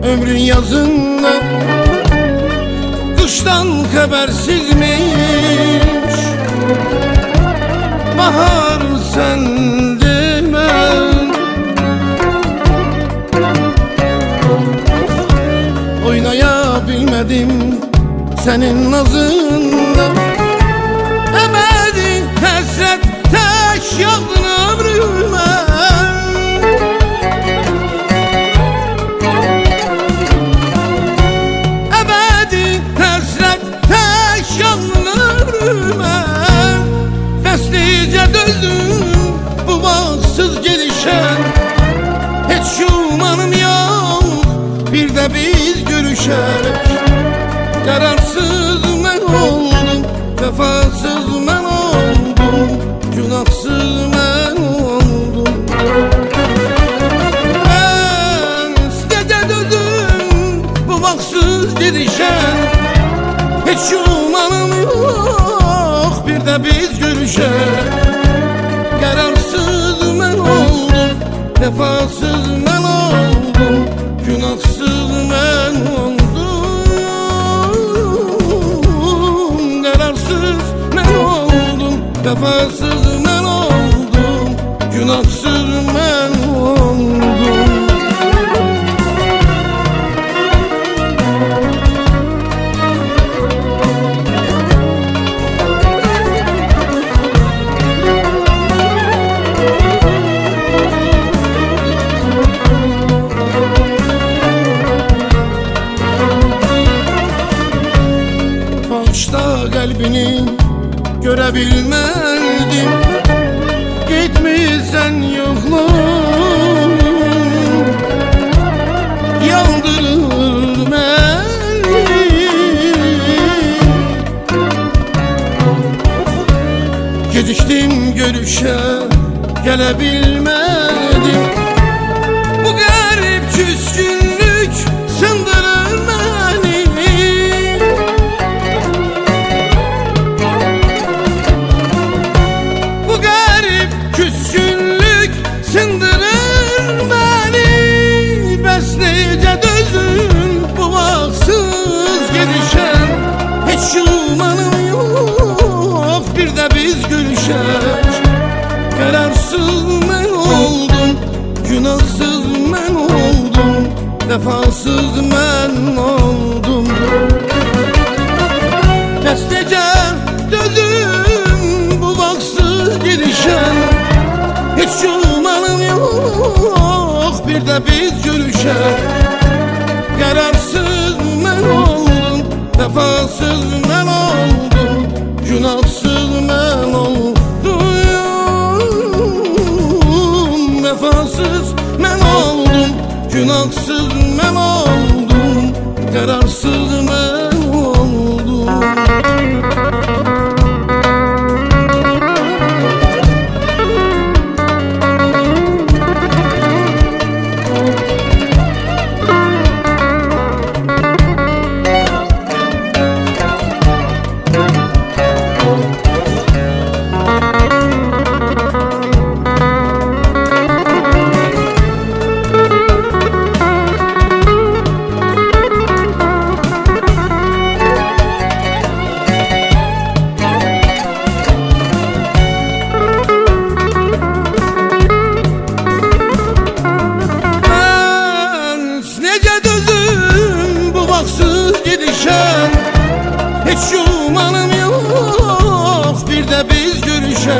ömrün yazında, kıştan habersizmiş. Bahar sende ben, oynayabilmedim senin nazında. Ebedi hasret taş yağdın ömrüme. Ebedi hasret taş yağdın ömrüme. Feslice dözdüm bu bahtsız gelişen. Hiç şumanım yok bir de biz görüşerek. Kararsız ben oldum, vefasız ben oldum, günahsız ben oldum. Ben gece dözdüm bu baksız gidişen. Hiç şumanım yok bir de biz görüşerek. Kararsız ben oldum, vefasız ben oldum, günahsız ben oldum. Vefasız ben oldum, günahsız ben oldum. Bağışla kalbini görebilmedim, gitmişsen yokluğun yandırır beni. Geciktim görüşe gelebilmedim, bu garip küskünlük sındırır beni. Küskünlük sındırır beni. Besleyece dözün bu baksız gidişen. Hiç şumanım yok bir de biz görüşer. Kararsız ben oldum, günahsız ben oldum, vefasız ben oldum. Besleyece dözün bu baksız gidişen. Hiç şumanım yok bir de biz görüşer. Kararsız ben oldum, vefasız ben oldum, günahsız ben oldum. Vefasız ben oldum, günahsız ben oldum, kararsız ben oldum. Hiç şumanım yok bir de biz görüşer.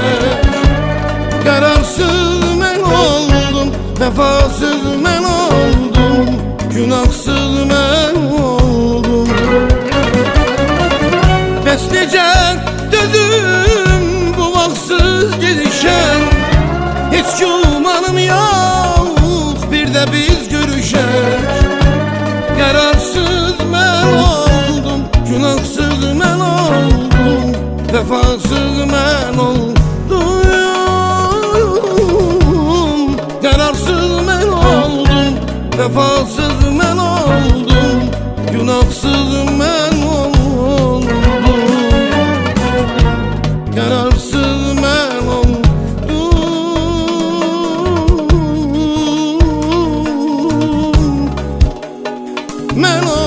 Kararsız ben oldum, vefasız ben oldum, günahsız ben oldum. Besleyece dözüm bu baksız gidişen. Hiç şumanım yok bir de biz görüşer. Kararsız ben oldum, günahsız ben oldum, vefasız ben oldum. Kararsız ben oldum, vefasız ben oldum, günahsız ben oldum. Kararsız ben oldum. men oldum.